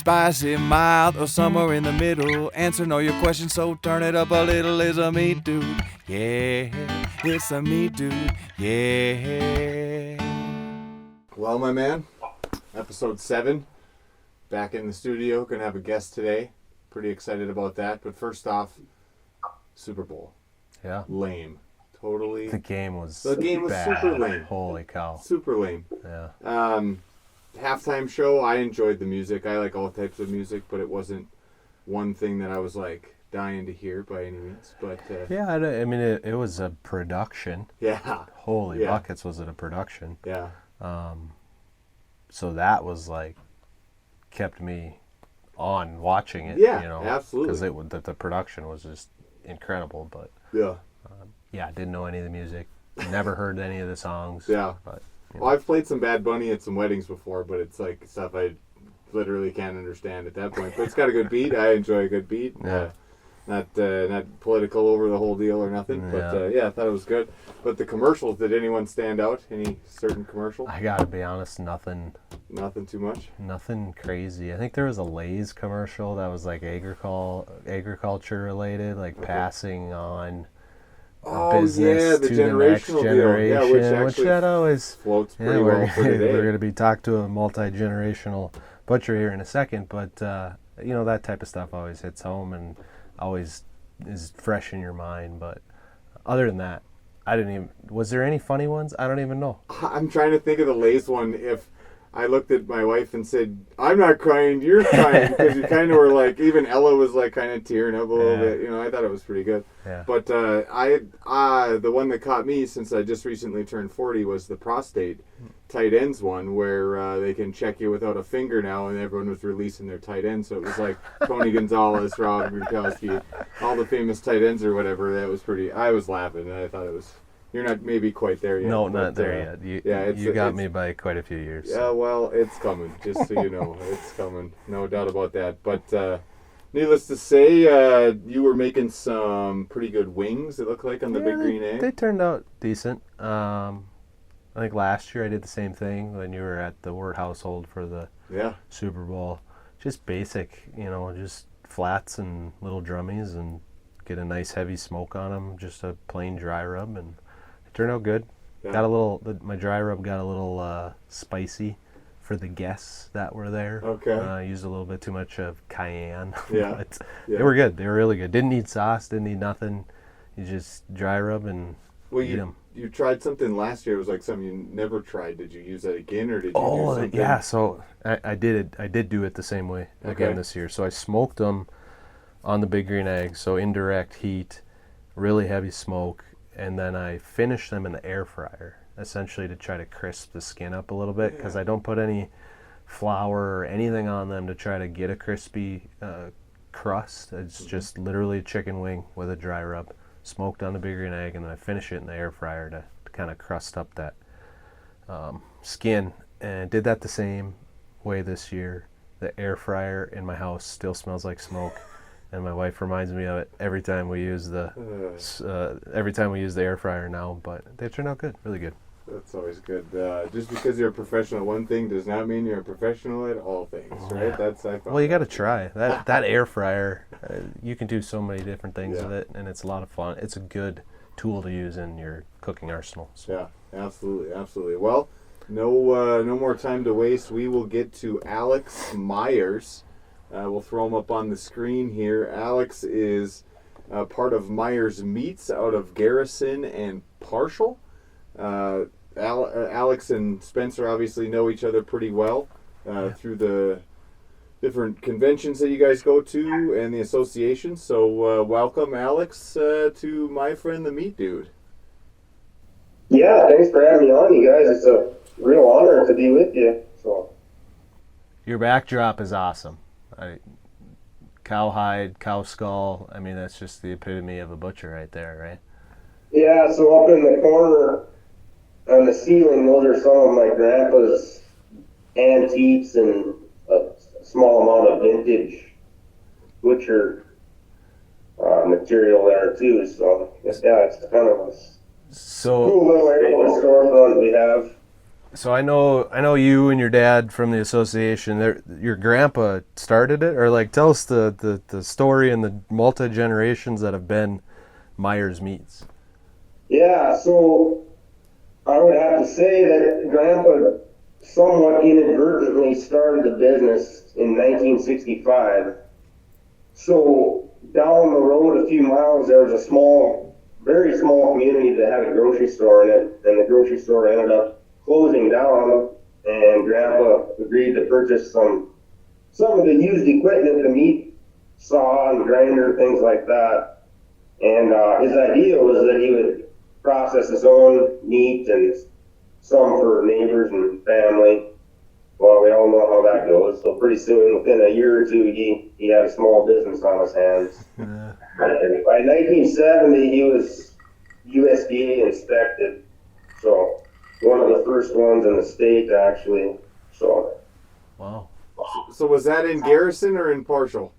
spicy, mild, or somewhere in the middle. Answering all your questions, so turn it up a little. Is a meat dude, yeah, it's a meat dude, yeah. Well, my man, episode 7, back in the studio, gonna have a guest today. Pretty excited about that, but first off, Super Bowl. Yeah. Lame. Totally. The game was bad. Super lame. Holy cow. Super lame. Yeah. Halftime show, I enjoyed the music. I like all types of music, but it wasn't one thing that I was like dying to hear by any means. But yeah, I mean, it was a production. Yeah. Holy buckets, was it a production? Yeah. So that was like kept me on watching it. Yeah, you know, absolutely. Because the production was just incredible. But yeah. Yeah, didn't know any of the music. Never heard any of the songs. Yeah. But, well, I've played some Bad Bunny at some weddings before, but it's like stuff I literally can't understand at that point. But it's got a good beat. I enjoy a good beat. Yeah. Not political over the whole deal or nothing. But I thought it was good. But the commercials, did anyone stand out? Any certain commercial? I gotta be honest, nothing. Nothing too much? Nothing crazy. I think there was a Lay's commercial that was like agriculture related, like passing on business the to the next generation, deal. which that always floats pretty well for today. We're going to be talking to a multi-generational butcher here in a second, but you know, that type of stuff always hits home and always is fresh in your mind. But other than that, was there any funny ones? I don't even know. I'm trying to think of the Lay's one. If I looked at my wife and said, "I'm not crying, you're crying," because you kind of were like, even Ella was like kind of tearing up a little bit. You know, I thought it was pretty good. Yeah. But the one that caught me, since I just recently turned 40, was the prostate tight ends one, where they can check you without a finger now, and everyone was releasing their tight ends. So it was like Tony Gonzalez, Rob Gronkowski, all the famous tight ends or whatever. That was pretty. I was laughing, and I thought it was. You're not maybe quite there yet. No, not there yet. You got me by quite a few years. Yeah, well, it's coming, just so you know. It's coming. No doubt about that. But needless to say, you were making some pretty good wings, it looked like, on the Big Green Egg. They turned out decent. I think last year I did the same thing when you were at the Word household for the Super Bowl. Just basic, you know, just flats and little drummies and get a nice heavy smoke on them, just a plain dry rub, and turned out good. Yeah. Got a little. My dry rub got a little spicy for the guests that were there. Okay. Used a little bit too much of cayenne. Yeah. But they were good. They were really good. Didn't need sauce. Didn't need nothing. You just dry rub and eat them. You tried something last year. It was like something you never tried. Did you use that again, or did you do something? Yeah. So I did it. I did do it the same way again this year. So I smoked them on the Big Green Egg. So indirect heat, really heavy smoke. And then I finish them in the air fryer, essentially to try to crisp the skin up a little bit, because I don't put any flour or anything on them to try to get a crispy crust. It's just literally a chicken wing with a dry rub, smoked on the Big Green Egg, and then I finish it in the air fryer to kind of crust up that skin. And did that the same way this year. The air fryer in my house still smells like smoke. And my wife reminds me of it every time we use the air fryer now. But they turned out good, really good. That's always good. Just because you're a professional at one thing does not mean you're a professional at all things, right? Yeah. That's Well, you got to try that air fryer. You can do so many different things with it, and it's a lot of fun. It's a good tool to use in your cooking arsenal. So. Yeah, absolutely. Well, no more time to waste. We will get to Alex Meyers. We'll throw him up on the screen here. Alex is part of Meyers Meats out of Garrison and Parshall. Alex and Spencer obviously know each other pretty well through the different conventions that you guys go to and the association. So welcome, Alex, to my friend the Meat Dude. Yeah, thanks for having me on, you guys. It's a real honor to be with you. So, your backdrop is awesome. Cowhide, cow skull. I mean, that's just the epitome of a butcher right there, right? Yeah, so up in the corner on the ceiling, those are some of my grandpa's antiques and a small amount of vintage butcher material there too. So yeah, it's kind of a cool little area of storefront we have. So I know you and your dad from the association. Your grandpa started it, or like tell us the story and the multi generations that have been Meyers Meats. Yeah, so I would have to say that Grandpa somewhat inadvertently started the business in 1965. So down the road a few miles, there was a small, very small community that had a grocery store in it, and the grocery store ended up closing down, and Grandpa agreed to purchase some of the used equipment, the meat saw and grinder, things like that. And his idea was that he would process his own meat and some for neighbors and family. Well, we all know how that goes. So pretty soon, within a year or two, he had a small business on his hands. And by 1970, he was USDA inspected. So one of the first ones in the state, actually. So Wow. So was that in Garrison or in Parshall?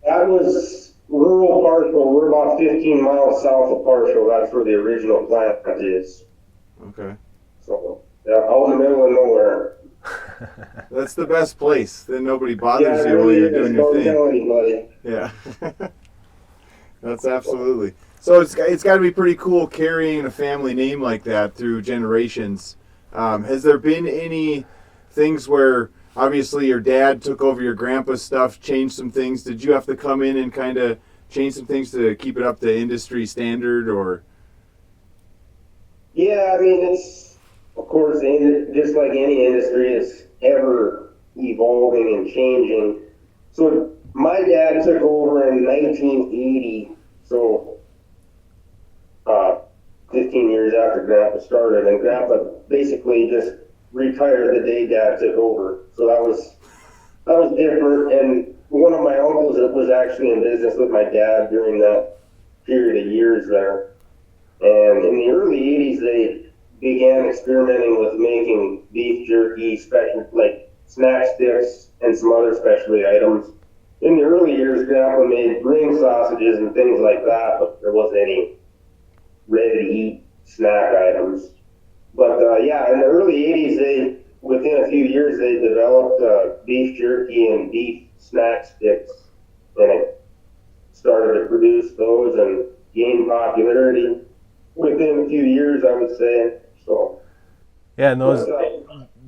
that was rural Parshall. We're about 15 miles south of Parshall. That's where the original plant is. Okay. So, yeah, out in the middle of nowhere. That's the best place. Then nobody bothers Yeah, you while really you're is. doing your Don't thing. tell anybody. Yeah. That's absolutely. So it's got to be pretty cool carrying a family name like that through generations. Has there been any things where obviously your dad took over your grandpa's stuff, changed some things? Did you have to come in and kind of change some things to keep it up to industry standard, or? Yeah, I mean, it's, of course, just like any industry, it's ever evolving and changing. So my dad took over in 1980, so 15 years after Grandpa started, and Grandpa basically just retired the day Dad took over. So that was different. And one of my uncles that was actually in business with my dad during that period of years there. And in the early 80s, they began experimenting with making beef jerky, special like snack sticks, and some other specialty items. In the early years, Grandpa made ring sausages and things like that, but there wasn't any ready-to-eat snack items. But yeah, in the early 80s, within a few years, they developed beef jerky and beef snack sticks, and it started to produce those and gain popularity within a few years, I would say. So Yeah, and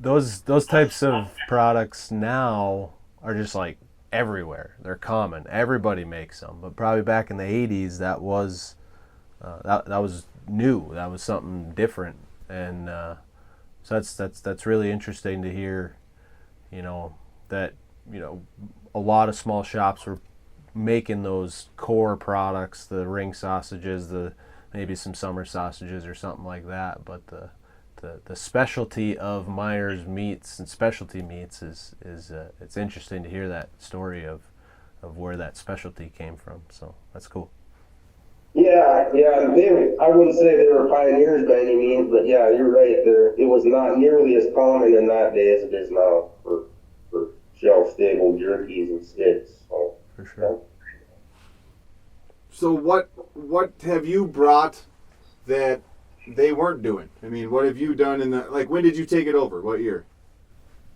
those types of products now are just like everywhere. They're common. Everybody makes them. But probably back in the 80s, that was that was new. That was something different, and so that's really interesting to hear. That a lot of small shops were making those core products, the ring sausages, maybe some summer sausages or something like that. But the specialty of Meyers Meats and specialty meats is it's interesting to hear that story of where that specialty came from. So that's cool. yeah, I wouldn't say they were pioneers by any means, but yeah, you're right. It was not nearly as common in that day as it is now for shelf-stable jerkies and sticks. So, For sure. So what have you brought that they weren't doing? I mean, what have you done when did you take it over? What year?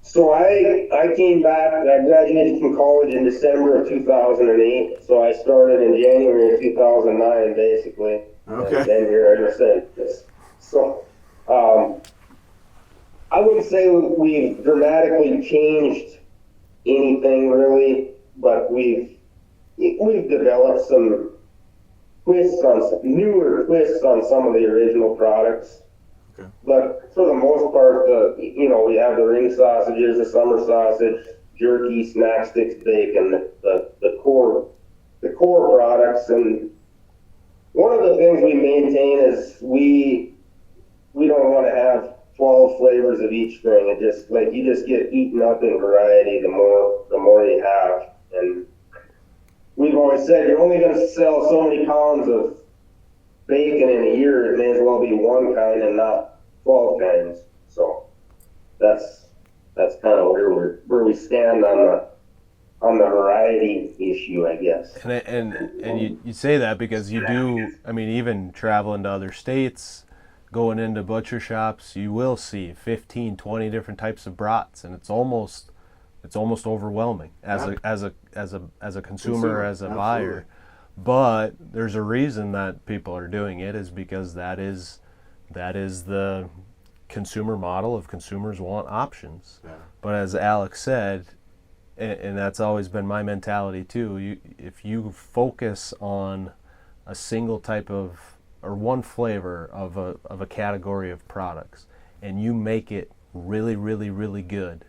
So I came back. I graduated from college in December of 2008. So I started in January of 2009, basically. Okay. And been here ever since. So I wouldn't say we've dramatically changed anything really, but we've developed some newer twists on some of the original products. Okay. But for the most part, we have the ring sausages, the summer sausage, jerky, snack sticks, bacon, the core products. And one of the things we maintain is we don't want to have 12 flavors of each thing. It just you just get eaten up in variety the more you have. And we've always said you're only going to sell so many pounds of bacon in a year. It may as well be one kind and not 12 kinds. So that's kind of where we stand on the variety issue, I guess. And you say that because you do. I mean, even traveling to other states, going into butcher shops, you will see 15, 20 different types of brats, and it's almost overwhelming as a consumer, as a buyer. But there's a reason that people are doing it, is because that is the consumer model of consumers want options. Yeah. But as Alex said, and that's always been my mentality too, if you focus on a single type of or one flavor of a category of products, and you make it really, really, really good,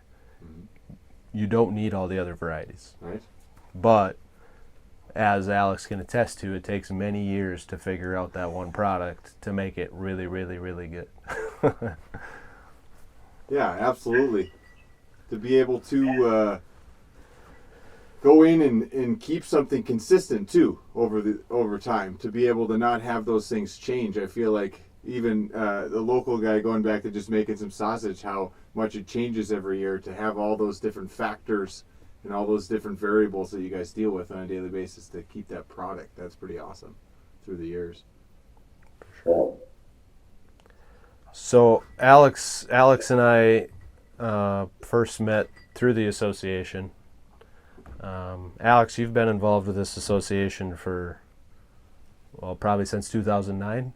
you don't need all the other varieties. Right. But as Alex can attest to, it takes many years to figure out that one product to make it really, really, really good. Yeah, absolutely. To be able to go in and keep something consistent too over time, to be able to not have those things change. I feel like even the local guy, going back to just making some sausage, how much it changes every year, to have all those different factors and all those different variables that you guys deal with on a daily basis to keep that product. That's pretty awesome through the years. Sure. So Alex and I first met through the association. Alex, you've been involved with this association for, well, probably since 2009.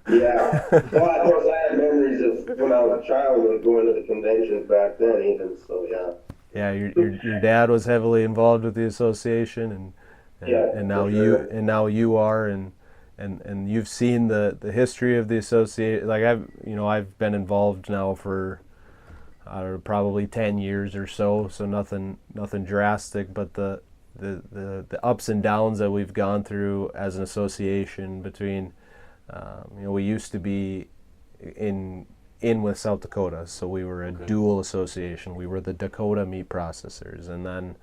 Yeah. Well, of course, I have memories of when I was a child going to the conventions back then, even. So yeah. Yeah, your dad was heavily involved with the association, and now you are, and you've seen the history of the association. Like I've been involved now for probably 10 years or so nothing drastic, but the ups and downs that we've gone through as an association between we used to be in with South Dakota, so we were a dual association. We were the Dakota meat processors, and then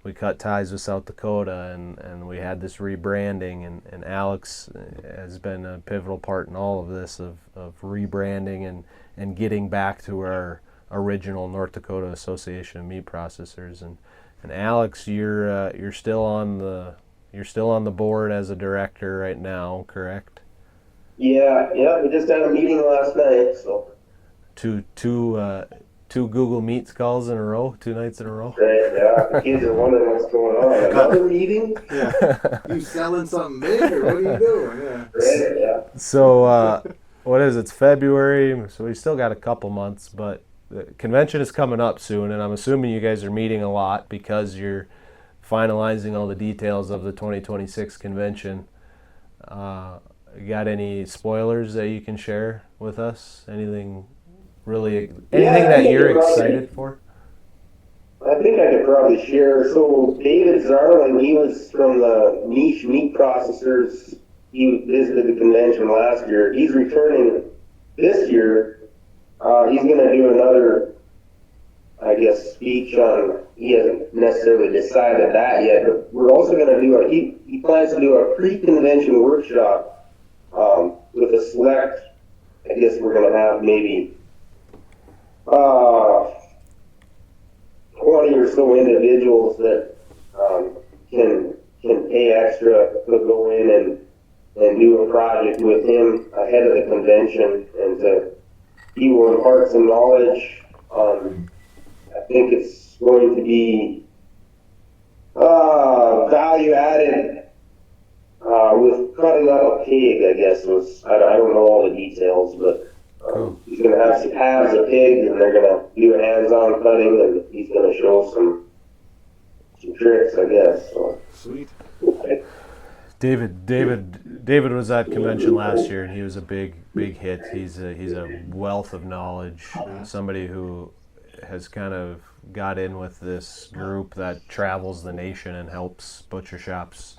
we cut ties with South Dakota, and we had this rebranding, and Alex has been a pivotal part in all of this of rebranding and getting back to our original North Dakota Association of Meat Processors. And Alex, you're still on the board as a director right now, correct? Yeah. We just had a meeting last night, so. Two Google Meets calls in a row, 2 nights in a row. Right, yeah. The kids are wondering what's going on. Another meeting? Yeah. You selling something big, or what are you doing? Yeah. Right, yeah. So, what is it? It's February, so we still got a couple months, but the convention is coming up soon, and I'm assuming you guys are meeting a lot because you're finalizing all the details of the 2026 convention. You got any spoilers that you can share with us? Anything that you're excited for? I think I could probably share. So David Zarling, he was from the niche meat processors. He visited the convention last year. He's returning this year. He's going to do another, I guess, speech on, he hasn't necessarily decided that yet, but we're also going to do he plans to do a pre-convention workshop with a select, I guess we're going to have maybe 20 or so individuals that can pay extra to go in and do a project with him ahead of the convention, and he will impart some knowledge on, I think it's going to be value added with cutting up a pig, I guess I don't know all the details, but he's going to have some halves of pig, and they're going to do a hands-on cutting, and he's going to show some tricks, I guess. So. Sweet. David was at convention last year, and he was a big hit. He's a wealth of knowledge, somebody who has kind of got in with this group that travels the nation and helps butcher shops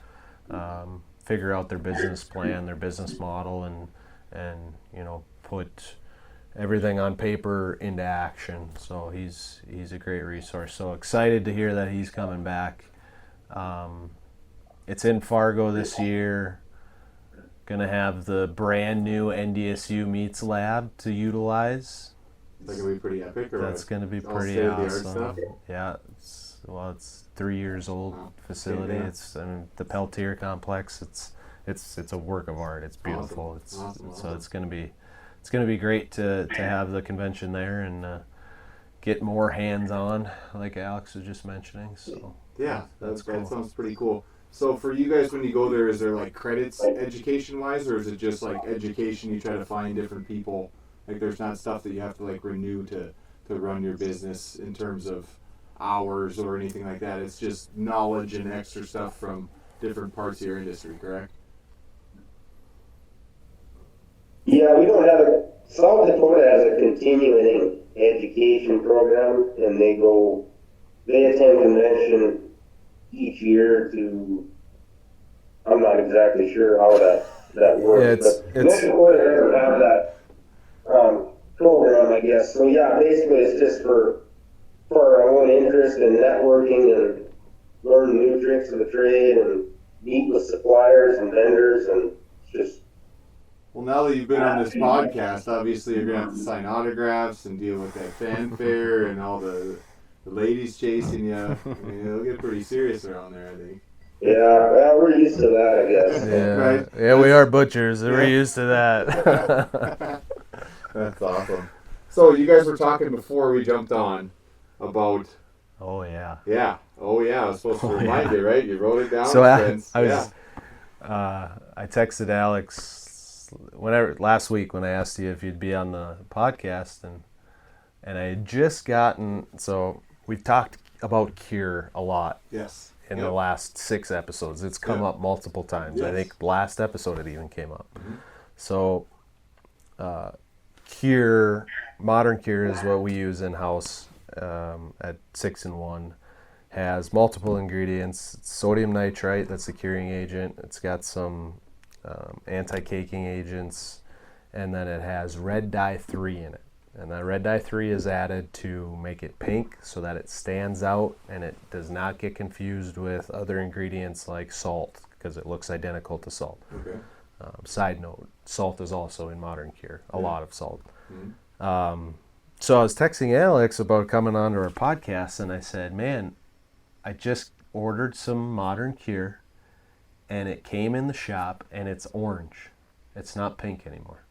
figure out their business plan, their business model, and put everything on paper into action. So he's a great resource. So excited to hear that he's coming back. It's in Fargo this year. Gonna have the brand new NDSU Meats Lab to utilize. That's gonna be pretty epic. That's gonna be pretty awesome. Yeah, it's 3 years old facility. Yeah. It's the Peltier complex. It's a work of art. It's beautiful. Awesome. So it's gonna be it's going to be great to have the convention there and get more hands-on, like Alex was just mentioning. So Yeah, that's that cool. sounds pretty cool. So for you guys, when you go there, is there like credits education-wise, or is it just like education? You try to find different people. Like there's not stuff that you have to like renew to run your business in terms of hours or anything like that. It's just knowledge and extra stuff from different parts of your industry, correct? Yeah, we don't have South Dakota has a continuing education program, and they attend convention each year to, I'm not exactly sure how that works, but North Dakota doesn't have that program, I guess. So yeah, basically it's just for our own interest in networking and learn new tricks of the trade and meet with suppliers and vendors and just. Well, now that you've been on this podcast, obviously you're going to have to sign autographs and deal with that fanfare and all the ladies chasing you. I mean, it'll get pretty serious around there, I think. Yeah, well, we're used to that, I guess. Yeah, Right? yeah, we are butchers. We're used to that. That's awesome. So you guys were talking before we jumped on about. Oh yeah. Yeah. Oh yeah. I was supposed to remind you, right? You wrote it down. So I I texted Alex last week when I asked you if you'd be on the podcast, and I had just gotten. So we've talked about Cure a lot. Yes. In the last 6 episodes, it's come up multiple times. Yes. I think the last episode it even came up. Mm-hmm. So, Cure, modern Cure is what we use in house at 6-in-1. Has multiple ingredients. It's sodium nitrite, that's the curing agent. It's got some anti-caking agents, and then it has red dye 3 in it. And that red dye 3 is added to make it pink so that it stands out and it does not get confused with other ingredients like salt, because it looks identical to salt. Okay. Side note, salt is also in modern Cure, a lot of salt. Mm-hmm. So I was texting Alex about coming on to our podcast, and I said, man, I just ordered some modern Cure, and it came in the shop, and it's orange. It's not pink anymore.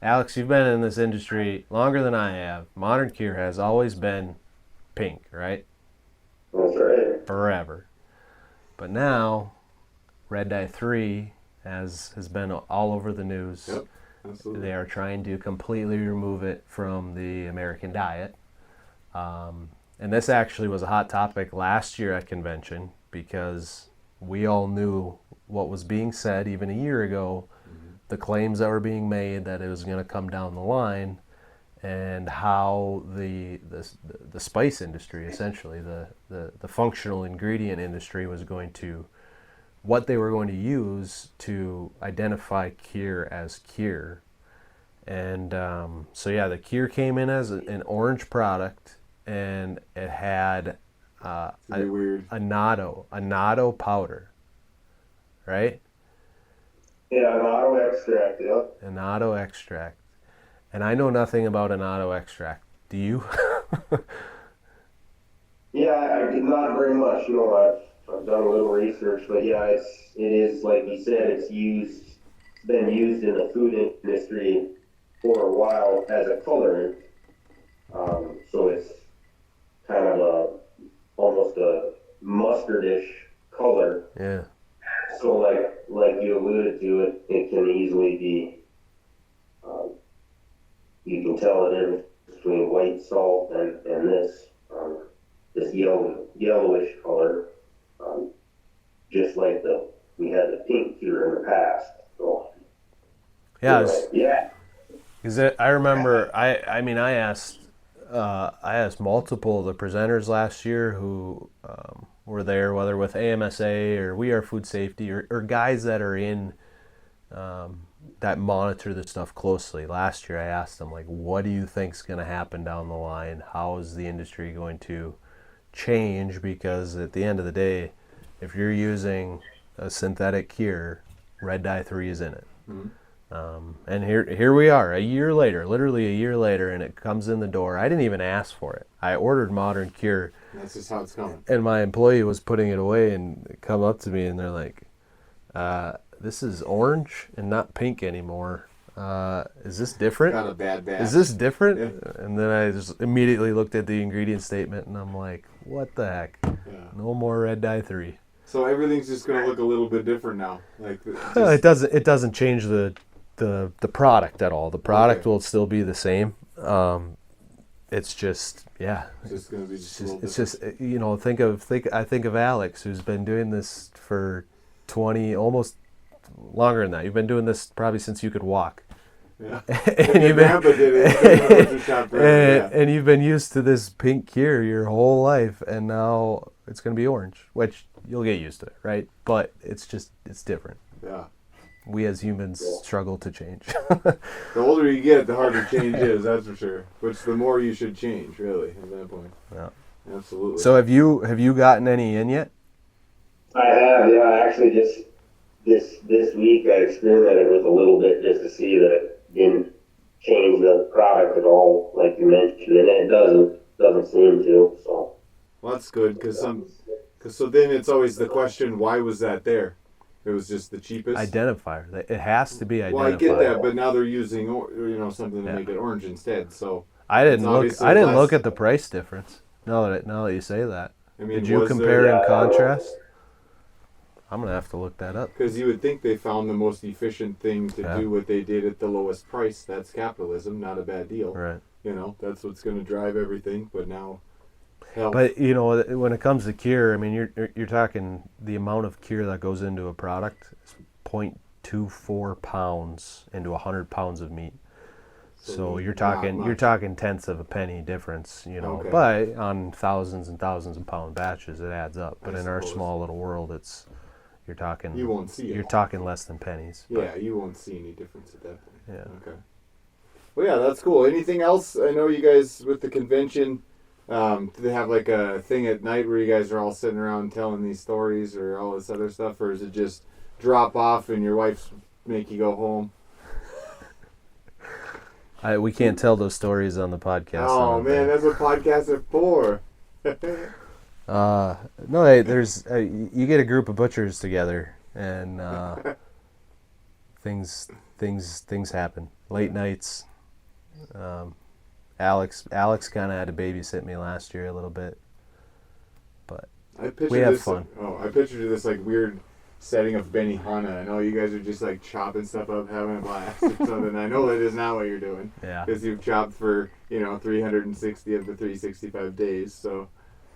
Alex, you've been in this industry longer than I have. Modern Cure has always been pink, right? That's right. Forever. But now, red dye 3 has been all over the news. Yep. Absolutely. They are trying to completely remove it from the American diet. And this actually was a hot topic last year at convention because we all knew what was being said even a year ago, the claims that were being made that it was going to come down the line, and how the spice industry, essentially the functional ingredient industry, was going to, what they were going to use to identify Cure as Cure. And so yeah, the Cure came in as an orange product, and it had weird. a natto powder, right? Yeah, an auto extract, yeah. An natto extract. And I know nothing about an natto extract. Do you? Yeah, I did not very much. You know, I've done a little research, but yeah, it is like you said, it's been used in the food industry for a while as a colorant. So it's kind of almost a mustardish color. Yeah. So like you alluded to, it can easily be, you can tell the difference between white salt and this yellowish color, just like we had the pink Cure in the past. So, Yeah. Because I remember, I asked multiple of the presenters last year who were there, whether with AMSA or We Are Food Safety, or guys that are in that monitor this stuff closely. Last year I asked them, like, what do you think's going to happen down the line? How is the industry going to change? Because at the end of the day, if you're using a synthetic Cure, red dye 3 is in it. Mm-hmm. And here we are, literally a year later, and it comes in the door. I didn't even ask for it. I ordered modern Cure. That's just how it's coming. And my employee was putting it away, and they come up to me and they're like, this is orange and not pink anymore. is this different? Got a bad batch. Is this different? Yeah. And then I just immediately looked at the ingredient statement, and I'm like, what the heck? Yeah. No more red dye 3. So everything's just gonna look a little bit different now. Like It doesn't change the product at all. The product Okay. will still be the same. It's just It's just gonna be just a little different. you know, I think of Alex, who's been doing this for 20, almost longer than that. You've been doing this probably since you could walk. Yeah. And Your grandpa did it. He's been in the butcher shop forever, yeah. and you've been used to this pink cure your whole life, and now it's going to be orange, which you'll get used to, right? But it's different. Yeah. We as humans struggle to change. The older you get, the harder change is, that's for sure. Which the more you should change, really, at that point. Yeah. Absolutely. So have you gotten any in yet? I have, yeah. Actually, just this week I experimented with a little bit just to see that it didn't change the product at all, like you mentioned, and it doesn't seem to. So. Well, that's good, because so then it's always the question, why was that there? It was just the cheapest. Identifier. It has to be identifier. Well, I get that, but now they're using something to make it orange instead. So I didn't obviously look at the price difference. Now that you say that. I mean, Did you was compare there- and contrast? I'm gonna have to look that up. Because you would think they found the most efficient thing to Yeah. do what they did at the lowest price. That's capitalism, not a bad deal. Right. That's what's going to drive everything. But now, health. But when it comes to cure, I mean, you're talking the amount of cure that goes into a product is 0.24 pounds into 100 pounds of meat. So you're talking tenths of a penny difference, Okay. But on thousands and thousands of pound batches, it adds up. But in our suppose. small little world, you're talking. You won't see it. You're talking less than pennies. Yeah, you won't see any difference at that point. Yeah. Okay. Well, yeah, that's cool. Anything else? I know you guys with the convention, do they have like a thing at night where you guys are all sitting around telling these stories or all this other stuff, or is it just drop off and your wife's make you go home? We can't tell those stories on the podcast. Oh man, that's what podcasts are for. No, there's you get a group of butchers together, and things happen. Late nights. Alex kind of had to babysit me last year a little bit, but we have fun. I pictured this like weird setting of Benihana, and all you guys are just like chopping stuff up, having a blast or something. I know that is not what you're doing. Yeah. Because you've chopped for 360 of the 365 days, so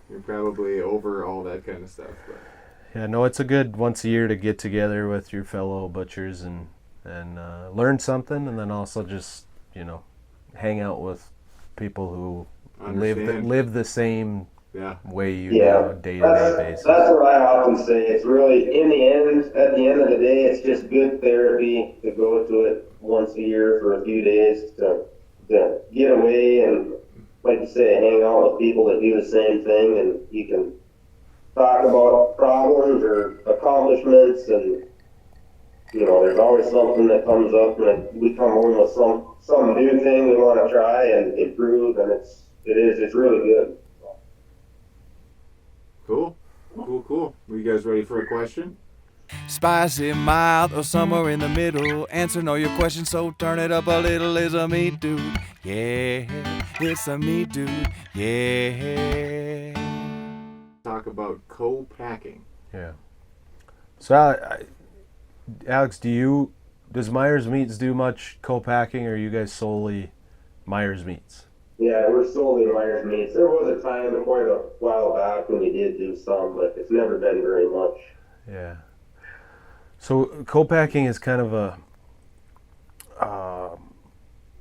you're probably over all that kind of stuff. But. Yeah, no, it's a good once a year to get together with your fellow butchers and learn something, and then also just hang out with people who live the same way you do day-to-day basis. That's what I often say. It's really, at the end of the day, it's just good therapy to go to it once a year for a few days to get away and, like you say, hang out with people that do the same thing, and you can talk about problems or accomplishments, and there's always something that comes up, and we come home with some new thing we want to try and improve, and it's really good. Cool. Were you guys ready for a question? Spicy, mild, or somewhere in the middle. Answering all your questions, so turn it up a little. Is a meat dude. Yeah, it's a meat dude. Yeah. Talk about co-packing. Yeah. So, Alex, does Meyers Meats do much co-packing, or are you guys solely Meyers Meats? Yeah, we're solely Meyers Meats. There was a time quite a while back when we did do some, but it's never been very much. Yeah. So co-packing is kind of a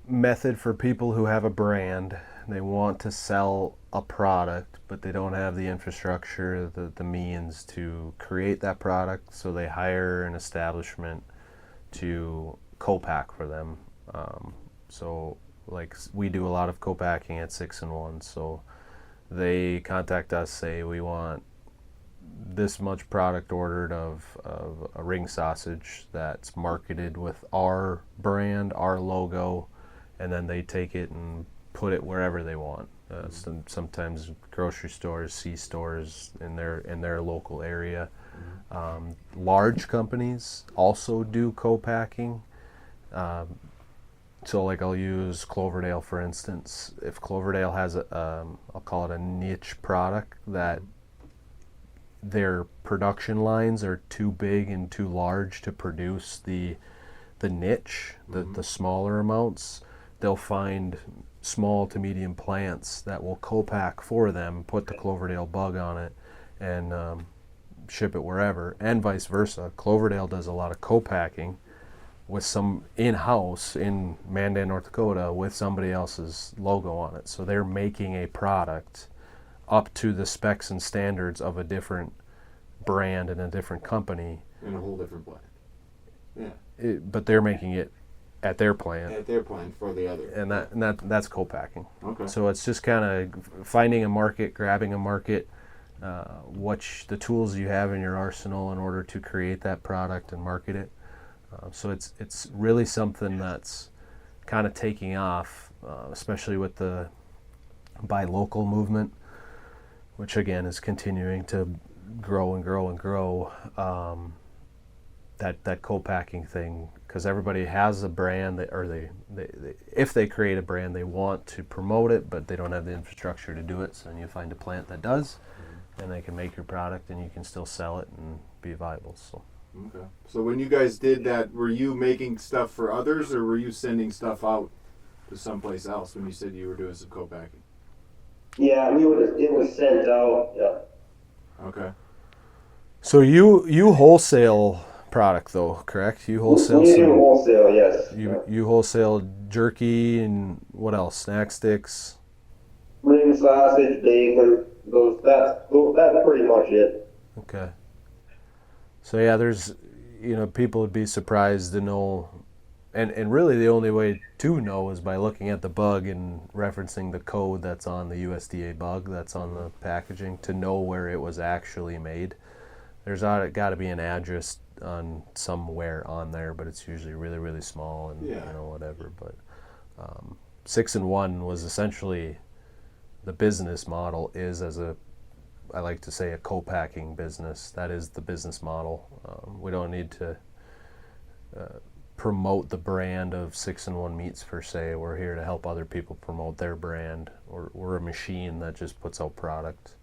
method for people who have a brand. They want to sell a product, but they don't have the infrastructure, the means to create that product, so they hire an establishment to co-pack for them. So like we do a lot of co-packing at 6 and 1, so they contact us, say we want this much product ordered of a ring sausage that's marketed with our brand, our logo, and then they take it and put it wherever they want. Sometimes grocery stores, C-stores in their local area. Large companies also do co-packing. So like I'll use Cloverdale for instance. If Cloverdale has I'll call it a niche product that their production lines are too big and too large to produce the niche, the smaller amounts, they'll find small to medium plants that will co-pack for them, put the Cloverdale bug on it, and ship it wherever, and vice versa. Cloverdale does a lot of co-packing with some in-house in Mandan, North Dakota, with somebody else's logo on it. So they're making a product up to the specs and standards of a different brand and a different company. In a whole different plant. Yeah. But they're making it at their plant. At their plant for the other. And that's co-packing. Okay. So it's just kind of finding a market, grabbing a market, the tools you have in your arsenal in order to create that product and market it. So it's really something that's kind of taking off, especially with the buy local movement, which again is continuing to grow and grow and grow. That co-packing thing, because everybody has a brand they if they create a brand, they want to promote it, but they don't have the infrastructure to do it. So then you find a plant that does, and they can make your product, and you can still sell it and be viable. So. Okay. So when you guys did that, were you making stuff for others, or were you sending stuff out to someplace else when you said you were doing some co-packing? Yeah, it was sent out. Yeah. Okay. So you wholesale product though, correct? You wholesale. We do wholesale, yes. You wholesale jerky and what else? Snack sticks. Ring sausage, bacon. That's pretty much it. Okay. So yeah, there's, people would be surprised to know, and really the only way to know is by looking at the bug and referencing the code that's on the USDA bug that's on the packaging to know where it was actually made. There's got to be an address on somewhere on there, but it's usually really, really small and whatever. But 6-in-1 was essentially the business model is I like to say a co-packing business. That is the business model. We don't need to promote the brand of 6-in-1 Meats per se. We're here to help other people promote their brand. We're a machine that just puts out product.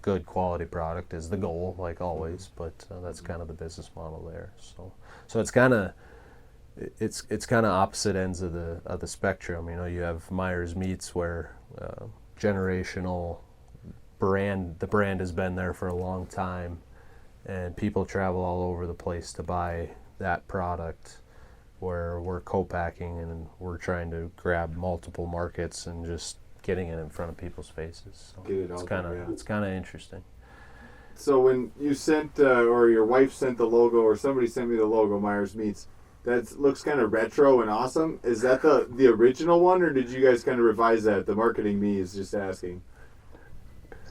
Good quality product is the goal, like always, but that's kind of the business model there. So it's kind of opposite ends of the spectrum. You have Meyers Meats where generational the brand has been there for a long time, and people travel all over the place to buy that product, where we're co-packing and we're trying to grab multiple markets and just getting it in front of people's faces. So it's kind of interesting. So when you sent or your wife sent the logo, or somebody sent me the logo, Meyers Meats, that looks kind of retro and awesome. Is that the original one, or did you guys kind of revise that? The marketing me is just asking.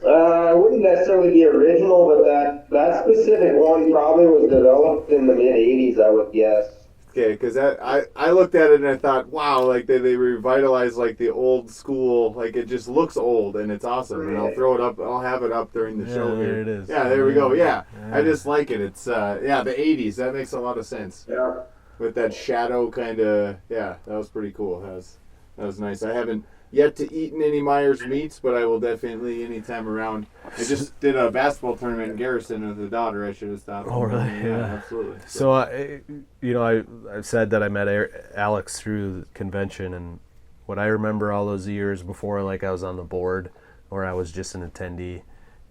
I wouldn't necessarily be original, but that specific one probably was developed in the mid-'80s, I would guess. Okay, because I looked at it and I thought, wow, like they revitalized like the old school, like it just looks old and it's awesome. And I'll throw it up, I'll have it up during the show here. There it is. Yeah, there we go. Yeah, I just like it. It's the 80s. That makes a lot of sense. Yeah. With that shadow kind of, that was pretty cool. That was nice. I haven't yet to eaten any Meyers Meats, but I will definitely anytime around. I just did a basketball tournament in Garrison with the daughter. I should have stopped. Oh, really? Yeah, absolutely. So, I've said that I met Alex through the convention, and what I remember all those years before, like I was on the board or I was just an attendee,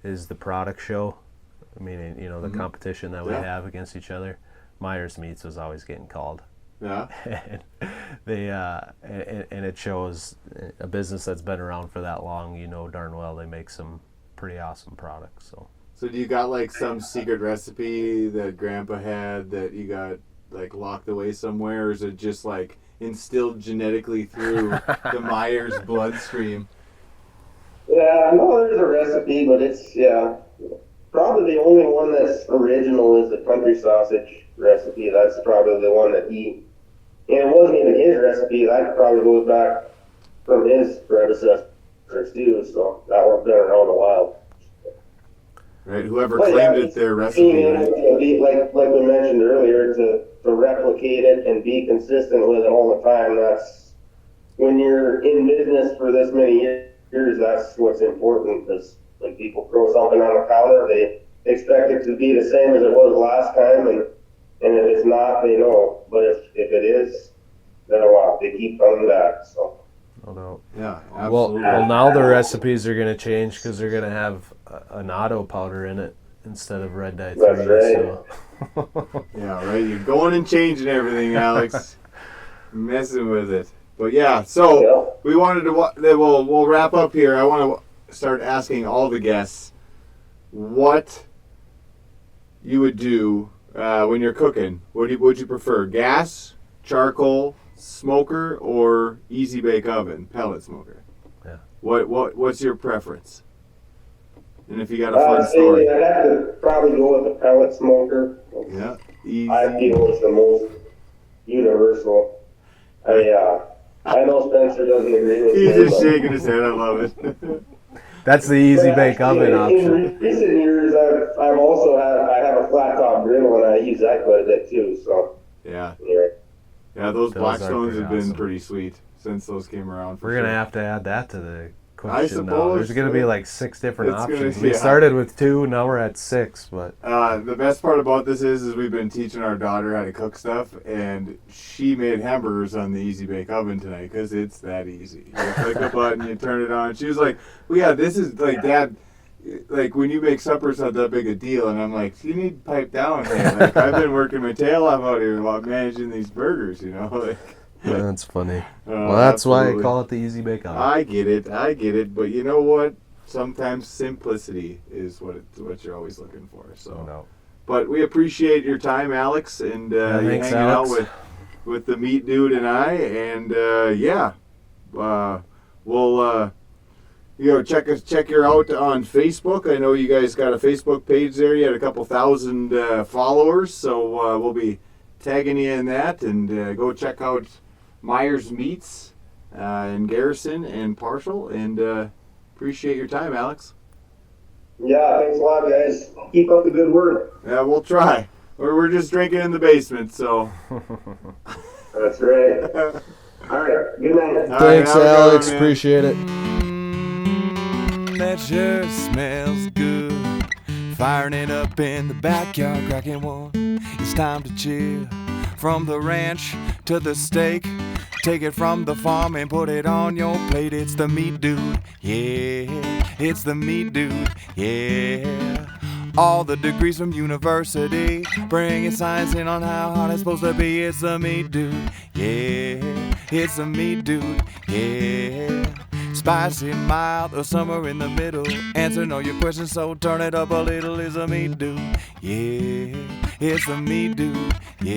is the product show. Meaning, the competition that we have against each other. Meyers Meats was always getting called. Yeah. And they and it shows a business that's been around for that long. Darn well they make some pretty awesome products. So do you got like some secret recipe that Grandpa had that you got like locked away somewhere, or is it just like instilled genetically through the Meyers bloodstream? Yeah, no, there's a recipe, but it's probably the only one that's original is the country sausage recipe. That's probably the one that and it wasn't even his recipe. That probably goes back from his predecessors too, so that one's been around a while. Right, whoever claimed it, their recipe. Right? to be like we mentioned earlier, to replicate it and be consistent with it all the time. That's when you're in business for this many years. That's what's important. Because like people throw something on the counter, they expect it to be the same as it was last time, and if it's not, they know. But if it is, then they keep coming back. So. No doubt. Yeah, absolutely. Well, now the recipes are going to change because they're going to have an auto powder in it instead of red dye 3. That's right. So. Yeah, right. You're going and changing everything, Alex. Messing with it. But yeah, so we wanted to. We'll wrap up here. I want to start asking all the guests what you would do when you're cooking. Would you prefer gas, charcoal, smoker, or easy bake oven, pellet smoker? Yeah. What's your preference? And if you got a fun story. I'd have to probably go with the pellet smoker. Yeah. Easy. I feel it's the most universal. I know Spencer doesn't agree with me. He's just shaking his head. I love it. That's the easy bake oven option. In recent years, I've also had a flat top griddle, and I use that quite a bit too. So yeah. Yeah, those Those Blackstones are have been awesome. pretty sweet since those came around. We're going to have to add that to the question I now. suppose There's going to be like 6 different It's gonna- options. We yeah. started with 2, now we're at 6, but The best part about this is we've been teaching our daughter how to cook stuff, and she made hamburgers on the easy bake oven tonight because it's that easy. You click a button, you turn it on. She was like, "Well, yeah, this is like Dad. Like when you make supper, it's not that big a deal." And I'm like, "You need to pipe down, man. Like I've been working my tail off out here while managing these burgers, you know." Like, that's funny. Well, that's why I call it the easy bake oven. I get it. But you know what? Sometimes simplicity is what you're always looking for. So, No. but we appreciate your time, Alex, and you thanks, hanging Alex. out with the meat dude and I. And we'll check you out on Facebook. I know you guys got a Facebook page there. You had a couple thousand followers, so we'll be tagging you in that. And go check out Meyers Meats in Garrison and Parshall. And appreciate your time, Alex. Yeah, thanks a lot, guys. Keep up the good work. Yeah, we'll try. We're just drinking in the basement, so. That's right. All right. Good night. All right, Thanks, have a good Alex. one, man. Appreciate it. That sure smells good. Firing it up in the backyard, cracking one. It's time to chill. From the ranch to the steak, take it from the farm and put it on your plate. It's the meat dude, yeah. It's the meat dude, yeah. All the degrees from university, bringing science in on how hard it's supposed to be. It's the meat dude, yeah. It's the meat dude, yeah. Spicy, mild, or somewhere in the middle. Answering all your questions, so turn it up a little. Is a meat dude, yeah. It's the meat dude, yeah.